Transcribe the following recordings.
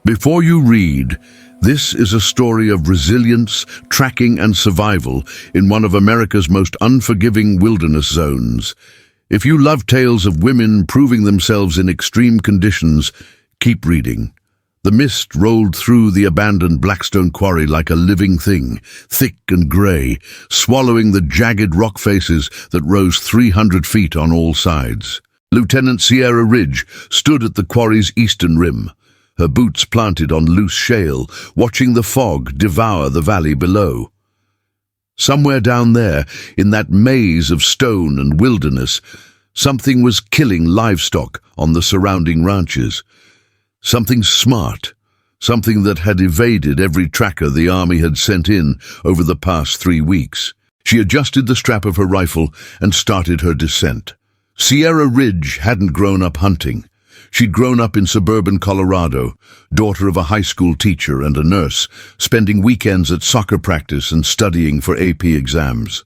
Before you read, this is a story of resilience, tracking and survival in one of America's most unforgiving wilderness zones. If you love tales of women proving themselves in extreme conditions, keep reading. The mist rolled through the abandoned Blackstone Quarry like a living thing, thick and grey, swallowing the jagged rock faces that rose 300 feet on all sides. Lieutenant Sierra Ridge stood at the quarry's eastern rim, her boots planted on loose shale, watching the fog devour the valley below. Somewhere down there, in that maze of stone and wilderness, something was killing livestock on the surrounding ranches. Something smart, something that had evaded every tracker the army had sent in over the past 3 weeks. She adjusted the strap of her rifle and started her descent. Sierra Ridge hadn't grown up hunting. She'd grown up in suburban Colorado, daughter of a high school teacher and a nurse, spending weekends at soccer practice and studying for AP exams.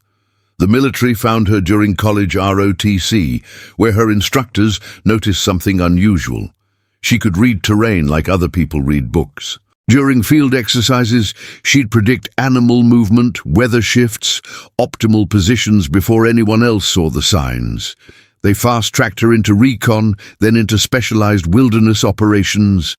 The military found her during college ROTC, where her instructors noticed something unusual. She could read terrain like other people read books. During field exercises, she'd predict animal movement, weather shifts, optimal positions before anyone else saw the signs. They fast-tracked her into recon, then into specialized wilderness operations.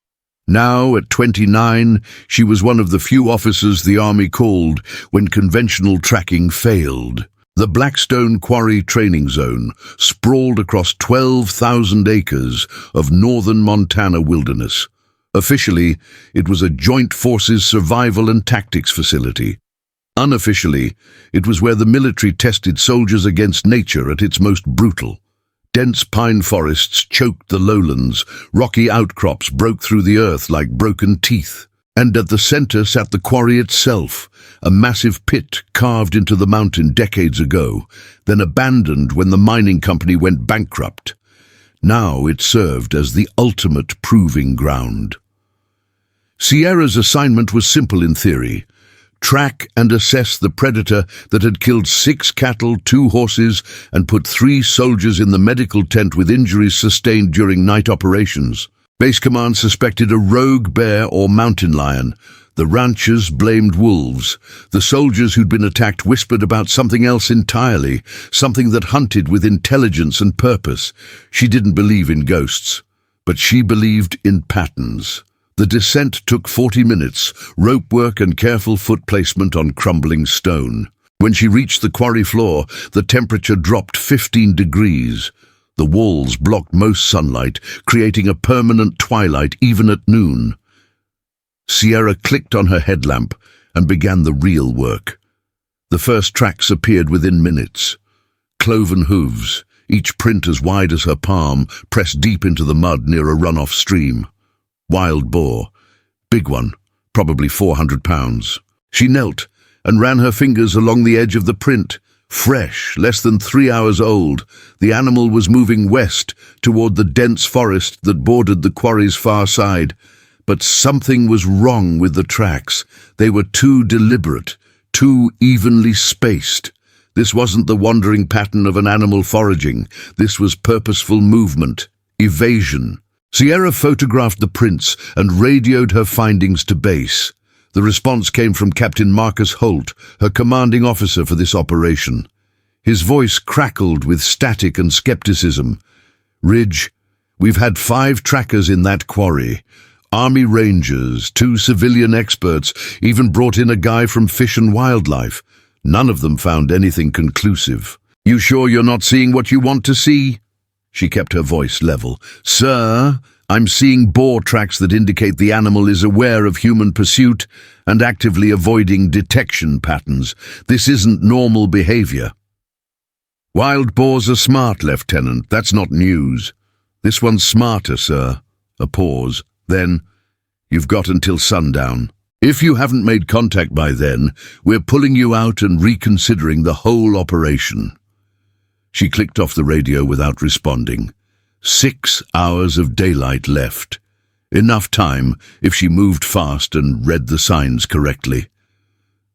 Now, at 29, she was one of the few officers the Army called when conventional tracking failed. The Blackstone Quarry Training Zone sprawled across 12,000 acres of northern Montana wilderness. Officially, it was a Joint Forces survival and tactics facility. Unofficially, it was where the military tested soldiers against nature at its most brutal. Dense pine forests choked the lowlands, rocky outcrops broke through the earth like broken teeth. And at the center sat the quarry itself, a massive pit carved into the mountain decades ago, then abandoned when the mining company went bankrupt. Now it served as the ultimate proving ground. Sierra's assignment was simple in theory: track and assess the predator that had killed 6 cattle, 2 horses, and put 3 soldiers in the medical tent with injuries sustained during night operations. Base Command suspected a rogue bear or mountain lion. The ranchers blamed wolves. The soldiers who'd been attacked whispered about something else entirely, something that hunted with intelligence and purpose. She didn't believe in ghosts, but she believed in patterns. The descent took 40 minutes, rope work and careful foot placement on crumbling stone. When she reached the quarry floor, the temperature dropped 15 degrees. The walls blocked most sunlight, creating a permanent twilight even at noon. Sierra clicked on her headlamp and began the real work. The first tracks appeared within minutes. Cloven hooves, each print as wide as her palm, pressed deep into the mud near a runoff stream. Wild boar. Big one, probably 400 pounds. She knelt and ran her fingers along the edge of the print. Fresh, less than 3 hours old, the animal was moving west toward the dense forest that bordered the quarry's far side. But something was wrong with the tracks. They were too deliberate, too evenly spaced. This wasn't the wandering pattern of an animal foraging. This was purposeful movement, evasion. Sierra photographed the prints and radioed her findings to base. The response came from Captain Marcus Holt, her commanding officer for this operation. His voice crackled with static and skepticism. "Ridge, we've had 5 trackers in that quarry. Army Rangers, 2 civilian experts, even brought in a guy from Fish and Wildlife. None of them found anything conclusive." "You sure you're not seeing what you want to see?" She kept her voice level. "Sir, I'm seeing boar tracks that indicate the animal is aware of human pursuit and actively avoiding detection patterns. This isn't normal behavior." "Wild boars are smart, Lieutenant. That's not news." "This one's smarter, sir." A pause. Then, "You've got until sundown. If you haven't made contact by then, we're pulling you out and reconsidering the whole operation." She clicked off the radio without responding. 6 hours of daylight left. Enough time if she moved fast and read the signs correctly.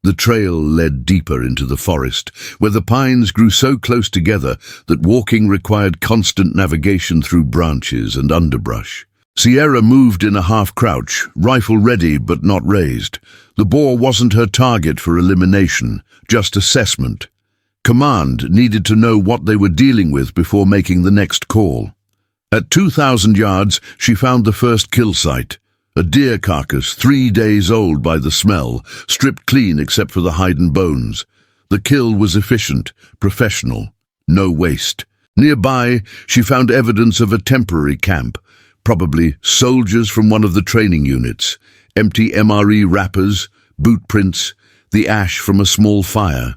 The trail led deeper into the forest, where the pines grew so close together that walking required constant navigation through branches and underbrush. Sierra moved in a half-crouch, rifle ready but not raised. The boar wasn't her target for elimination, just assessment. Command needed to know what they were dealing with before making the next call. At 2,000 yards, she found the first kill site. A deer carcass, 3 days old by the smell, stripped clean except for the hide and bones. The kill was efficient, professional, no waste. Nearby, she found evidence of a temporary camp, probably soldiers from one of the training units, empty MRE wrappers, boot prints, the ash from a small fire.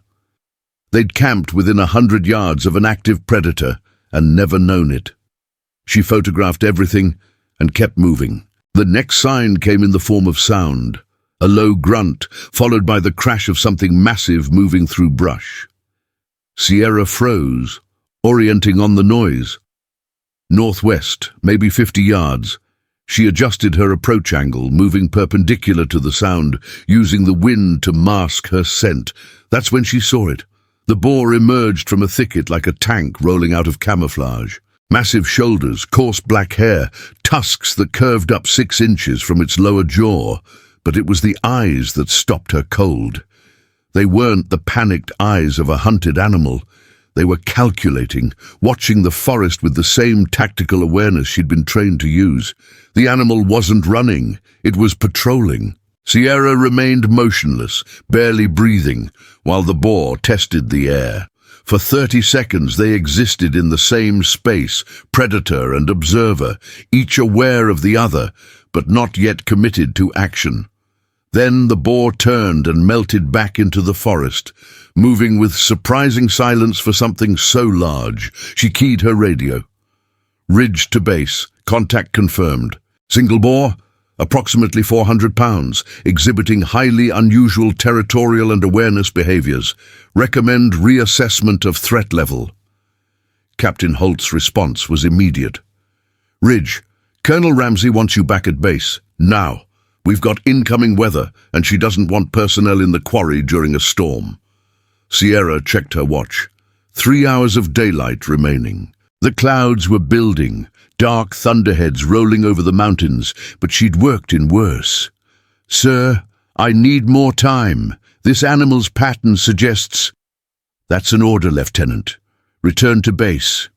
They'd camped within 100 yards of an active predator and never known it. She photographed everything and kept moving. The next sign came in the form of sound, a low grunt followed by the crash of something massive moving through brush. Sierra froze, orienting on the noise. Northwest, maybe 50 yards. She adjusted her approach angle, moving perpendicular to the sound, using the wind to mask her scent. That's when she saw it. The boar emerged from a thicket like a tank rolling out of camouflage. Massive shoulders, coarse black hair, tusks that curved up 6 inches from its lower jaw. But it was the eyes that stopped her cold. They weren't the panicked eyes of a hunted animal. They were calculating, watching the forest with the same tactical awareness she'd been trained to use. The animal wasn't running, it was patrolling. Sierra remained motionless, barely breathing, while the boar tested the air. For 30 seconds they existed in the same space, predator and observer, each aware of the other, but not yet committed to action. Then the boar turned and melted back into the forest, moving with surprising silence for something so large. She keyed her radio. Ridge to base, contact confirmed. Single boar, approximately 400 pounds, exhibiting highly unusual territorial and awareness behaviors. Recommend reassessment of threat level. Captain Holt's response was immediate. Ridge, Colonel Ramsey wants you back at base, now. We've got incoming weather, and she doesn't want personnel in the quarry during a storm. Sierra checked her watch. 3 hours of daylight remaining. The clouds were building, dark thunderheads rolling over the mountains, but she'd worked in worse. Sir, I need more time. This animal's pattern suggests... That's an order, Lieutenant. Return to base.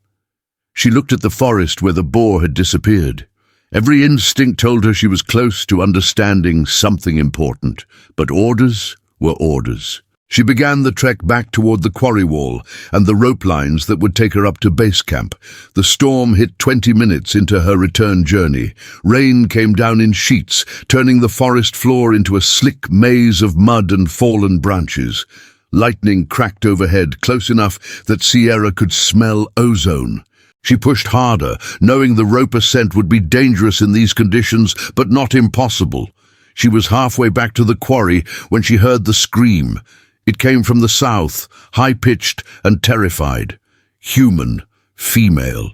She looked at the forest where the boar had disappeared. Every instinct told her she was close to understanding something important, but orders were orders. She began the trek back toward the quarry wall and the rope lines that would take her up to base camp. The storm hit 20 minutes into her return journey. Rain came down in sheets, turning the forest floor into a slick maze of mud and fallen branches. Lightning cracked overhead, close enough that Sierra could smell ozone. She pushed harder, knowing the rope ascent would be dangerous in these conditions, but not impossible. She was halfway back to the quarry when she heard the scream. It came from the south, high-pitched and terrified. Human, female.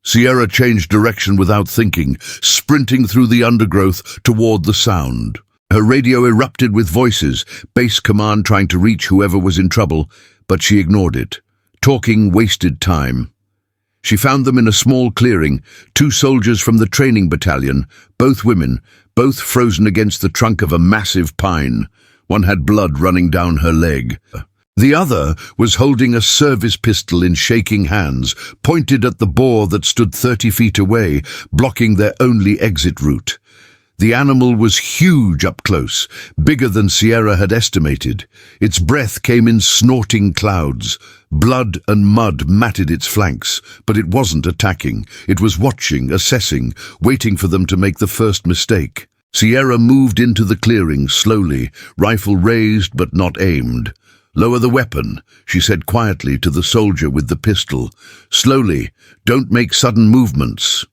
Sierra changed direction without thinking, sprinting through the undergrowth toward the sound. Her radio erupted with voices, base command trying to reach whoever was in trouble, but she ignored it. Talking wasted time. She found them in a small clearing, 2 soldiers from the training battalion, both women, both frozen against the trunk of a massive pine. One had blood running down her leg. The other was holding a service pistol in shaking hands, pointed at the boar that stood 30 feet away, blocking their only exit route. The animal was huge up close, bigger than Sierra had estimated. Its breath came in snorting clouds. Blood and mud matted its flanks, but it wasn't attacking. It was watching, assessing, waiting for them to make the first mistake. Sierra moved into the clearing slowly, rifle raised but not aimed. "Lower the weapon," she said quietly to the soldier with the pistol. "Slowly, don't make sudden movements."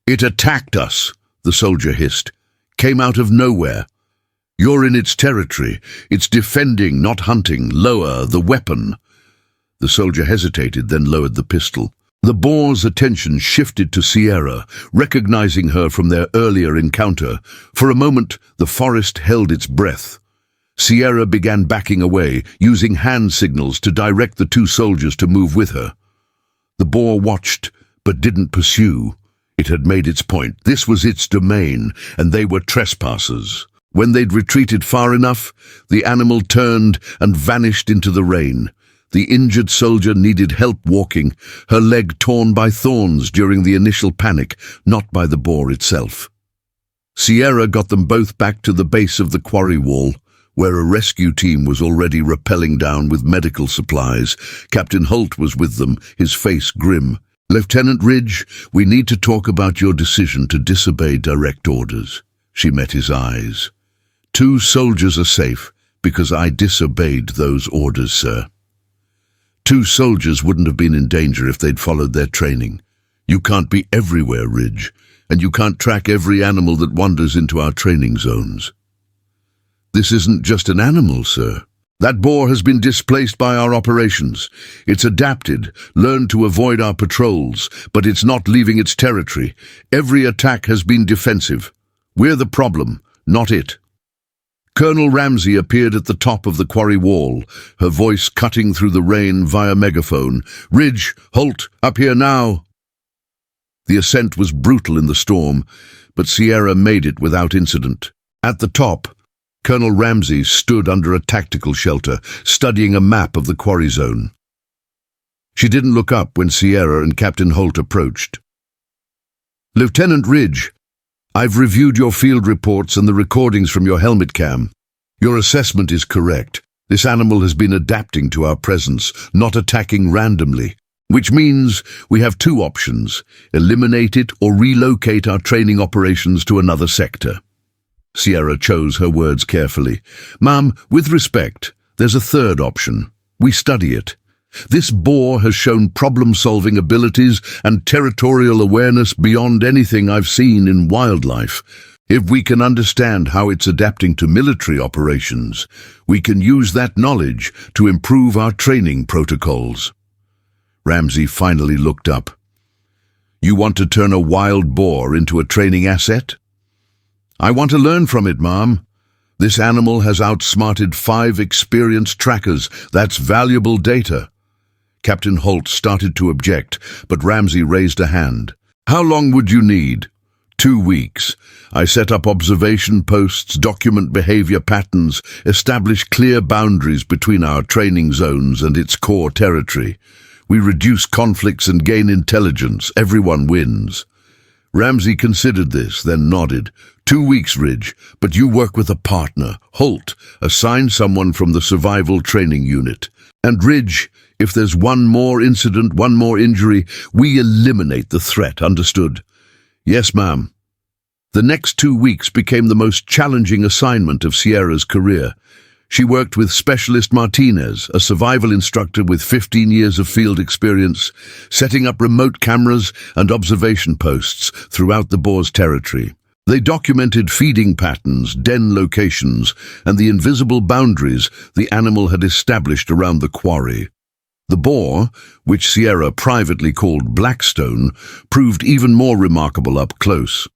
"It attacked us," the soldier hissed. "Came out of nowhere. You're in its territory. It's defending, not hunting. Lower the weapon." The soldier hesitated, then lowered the pistol. The boar's attention shifted to Sierra, recognizing her from their earlier encounter. For a moment, the forest held its breath. Sierra began backing away, using hand signals to direct the 2 soldiers to move with her. The boar watched, but didn't pursue. It had made its point. This was its domain, and they were trespassers. When they'd retreated far enough, the animal turned and vanished into the rain. The injured soldier needed help walking, her leg torn by thorns during the initial panic, not by the boar itself. Sierra got them both back to the base of the quarry wall, where a rescue team was already rappelling down with medical supplies. Captain Holt was with them, his face grim. "Lieutenant Ridge, we need to talk about your decision to disobey direct orders." She met his eyes. "2 soldiers are safe because I disobeyed those orders, sir." 2 soldiers wouldn't have been in danger if they'd followed their training. You can't be everywhere, Ridge, and you can't track every animal that wanders into our training zones. This isn't just an animal, sir. That boar has been displaced by our operations. It's adapted, learned to avoid our patrols, but it's not leaving its territory. Every attack has been defensive. We're the problem, not it. Colonel Ramsey appeared at the top of the quarry wall, her voice cutting through the rain via megaphone. "Ridge, Holt, up here now!" The ascent was brutal in the storm, but Sierra made it without incident. At the top, Colonel Ramsey stood under a tactical shelter, studying a map of the quarry zone. She didn't look up when Sierra and Captain Holt approached. "Lieutenant Ridge, I've reviewed your field reports and the recordings from your helmet cam. Your assessment is correct. This animal has been adapting to our presence, not attacking randomly, which means we have 2 options: eliminate it or relocate our training operations to another sector." Sierra chose her words carefully. "Ma'am, with respect, there's a 3rd option. We study it. This boar has shown problem-solving abilities and territorial awareness beyond anything I've seen in wildlife. If we can understand how it's adapting to military operations, we can use that knowledge to improve our training protocols." Ramsey finally looked up. "You want to turn a wild boar into a training asset?" "I want to learn from it, ma'am. This animal has outsmarted 5 experienced trackers. That's valuable data." Captain Holt started to object, but Ramsey raised a hand. "How long would you need?" 2 weeks. I set up observation posts, document behavior patterns, establish clear boundaries between our training zones and its core territory. We reduce conflicts and gain intelligence. Everyone wins. Ramsey considered this, then nodded. 2 weeks, Ridge, but you work with a partner. Holt, assign someone from the survival training unit. And Ridge, if there's one more incident, one more injury, we eliminate the threat, understood? Yes, ma'am. The next 2 weeks became the most challenging assignment of Sierra's career. She worked with Specialist Martinez, a survival instructor with 15 years of field experience, setting up remote cameras and observation posts throughout the boar's territory. They documented feeding patterns, den locations, and the invisible boundaries the animal had established around the quarry. The boar, which Sierra privately called Blackstone, proved even more remarkable up close.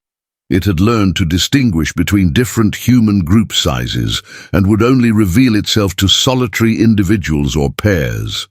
It had learned to distinguish between different human group sizes and would only reveal itself to solitary individuals or pairs.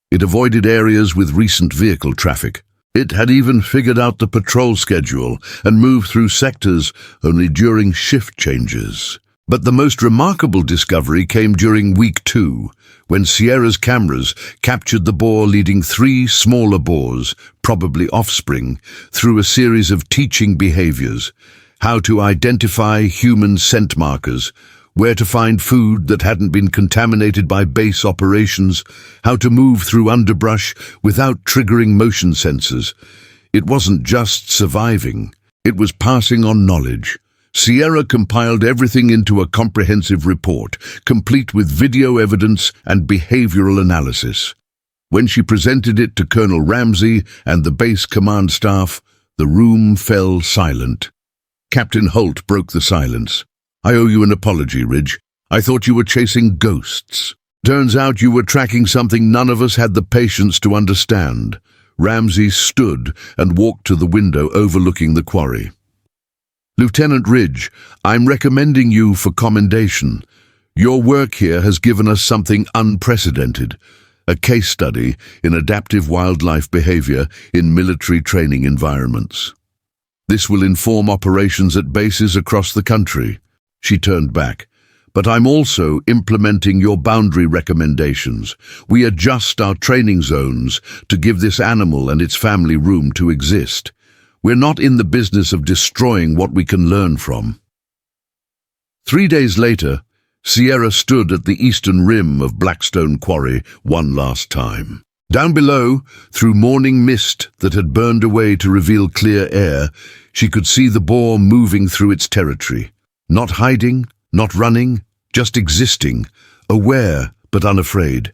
It avoided areas with recent vehicle traffic. It had even figured out the patrol schedule and moved through sectors only during shift changes. But the most remarkable discovery came during week 2, when Sierra's cameras captured the boar leading 3 smaller boars, probably offspring, through a series of teaching behaviors: how to identify human scent markers, where to find food that hadn't been contaminated by base operations, how to move through underbrush without triggering motion sensors. It wasn't just surviving, it was passing on knowledge. Sierra compiled everything into a comprehensive report, complete with video evidence and behavioral analysis. When she presented it to Colonel Ramsey and the base command staff, the room fell silent. Captain Holt broke the silence. "I owe you an apology, Ridge. I thought you were chasing ghosts. Turns out you were tracking something none of us had the patience to understand." Ramsey stood and walked to the window overlooking the quarry. "Lieutenant Ridge, I'm recommending you for commendation. Your work here has given us something unprecedented, a case study in adaptive wildlife behavior in military training environments." This will inform operations at bases across the country. She turned back. But I'm also implementing your boundary recommendations. We adjust our training zones to give this animal and its family room to exist. We're not in the business of destroying what we can learn from. 3 days later, Sierra stood at the eastern rim of Blackstone Quarry one last time. Down below, through morning mist that had burned away to reveal clear air, she could see the boar moving through its territory. Not hiding, not running, just existing, aware but unafraid.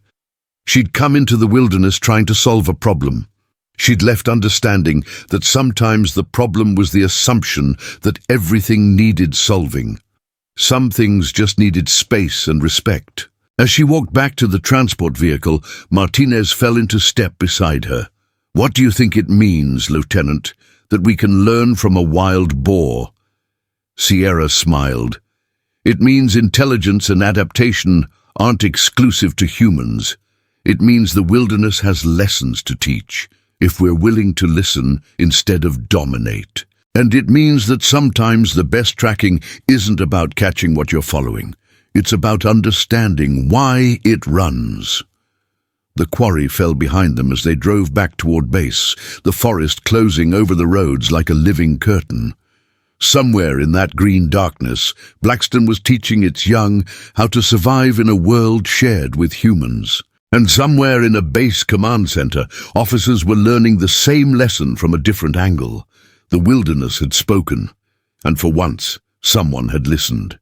She'd come into the wilderness trying to solve a problem. She'd left understanding that sometimes the problem was the assumption that everything needed solving. Some things just needed space and respect. As she walked back to the transport vehicle, Martinez fell into step beside her. "What do you think it means, Lieutenant, that we can learn from a wild boar?" Sierra smiled. "It means intelligence and adaptation aren't exclusive to humans. It means the wilderness has lessons to teach, if we're willing to listen instead of dominate. And it means that sometimes the best tracking isn't about catching what you're following. It's about understanding why it runs." The quarry fell behind them as they drove back toward base, the forest closing over the roads like a living curtain. Somewhere in that green darkness, Blackstone was teaching its young how to survive in a world shared with humans. And somewhere in a base command center, officers were learning the same lesson from a different angle. The wilderness had spoken, and for once, someone had listened.